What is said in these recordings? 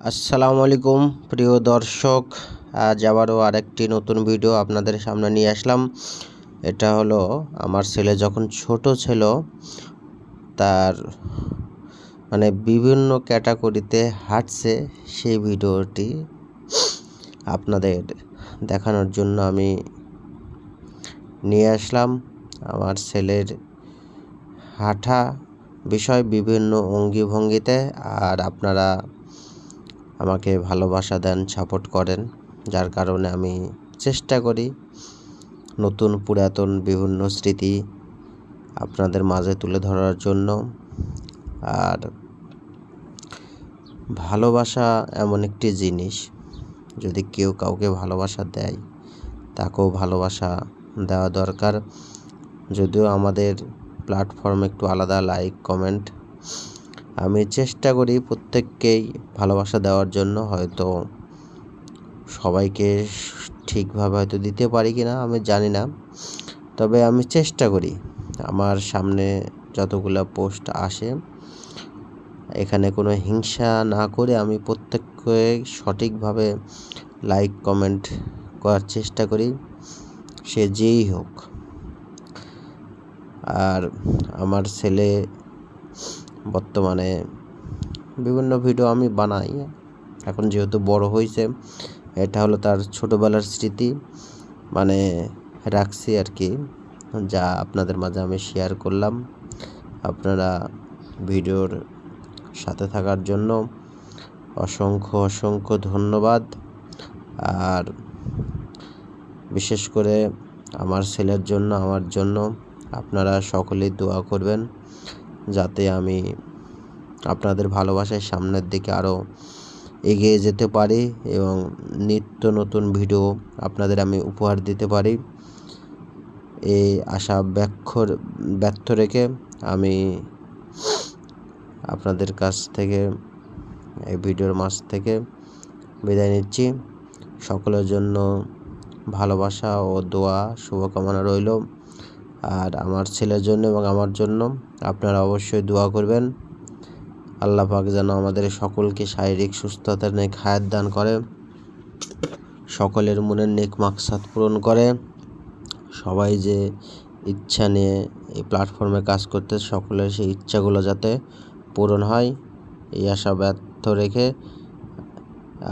আসসালামু আলাইকুম প্রিয় দর্শক, আজ আবারও আরেকটি নতুন ভিডিও আপনাদের সামনে নিয়ে আসলাম। এটা হলো আমার ছেলে যখন ছোট ছিল তার বিভিন্ন ক্যাটাগরিতে হাঁটছে, সেই ভিডিওটি আপনাদের দেখানোর জন্য আমি নিয়ে আসলাম। আমার ছেলের হাঁটা বিষয় বিভিন্ন অঙ্গি ভঙ্গিতে, আর আপনারা আমাকে ভালোবাসা দেন, সাপোর্ট করেন, যার কারণে আমি চেষ্টা করি নতুন পুরাতন বিভিন্ন স্মৃতি আপনাদের মাঝে তুলে ধরার জন্য। আর ভালোবাসা এমন একটি জিনিস, যদি কেউ কাউকে ভালোবাসা দেয় তাকেও ভালোবাসা দেওয়া দরকার। যদিও আমাদের প্ল্যাটফর্ম একটু আলাদা, লাইক কমেন্ট, আমি চেষ্টা করি প্রত্যেককেই ভালোবাসা দেওয়ার জন্য। হয়তো সবাইকে ঠিকভাবে হয়তো দিতে পারি কি না আমি জানি না, তবে আমি চেষ্টা করি। আমার সামনে যতগুলো পোস্ট আসে এখানে কোনো হিংসা না করে আমি প্রত্যেককে সঠিকভাবে লাইক কমেন্ট করার চেষ্টা করি, সে যেই হোক। আর আমার ছেলে বর্তমানে বিভিন্ন ভিডিও আমি বানাই, এখন যেহেতু বড় হয়েছে, এটা হলো তার ছোটোবেলার স্মৃতি রাখছি আর কি, যা আপনাদের মাঝে আমি শেয়ার করলাম। আপনারা ভিডিওর সাথে থাকার জন্য অসংখ্য অসংখ্য ধন্যবাদ। আর বিশেষ করে আমার ছেলের জন্য, আমার জন্য আপনারা সকলেই দোয়া করবেন, যাতে আমি আপনাদের ভালোবাসায় সামনের দিকে আরও এগিয়ে যেতে পারি এবং নিত্য নতুন ভিডিও আপনাদের আমি উপহার দিতে পারি। এই আশা ব্যর্থ রেখে আমি আপনাদের কাছ থেকে, এই ভিডিওর মাঝ থেকে বিদায় নিচ্ছি। সকলের জন্য ভালোবাসা ও দোয়া শুভকামনা রইল। আর আমার ছেলের জন্য এবং আমার জন্য আপনারা অবশ্যই দোয়া করবেন। আল্লাহ পাক যেন আমাদের সকলকে শারীরিক সুস্থতার নেক হায়াত দান করে, সকলের মনের নেক মাকসাদ পূরণ করে। সবাই যে ইচ্ছা নিয়ে এই প্ল্যাটফর্মে কাজ করতে, সকলের সেই ইচ্ছাগুলো যাতে পূরণ হয়, এই আশা ব্যর্থ রেখে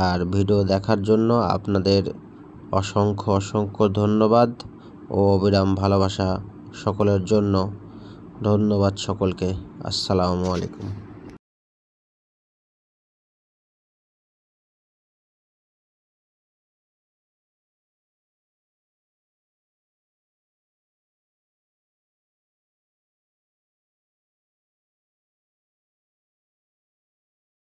আর ভিডিও দেখার জন্য আপনাদের অসংখ্য অসংখ্য ধন্যবাদ ও অবিরাম ভালোবাসা সকলের জন্য। ধন্যবাদ সকলকে। আসসালামু আলাইকুম।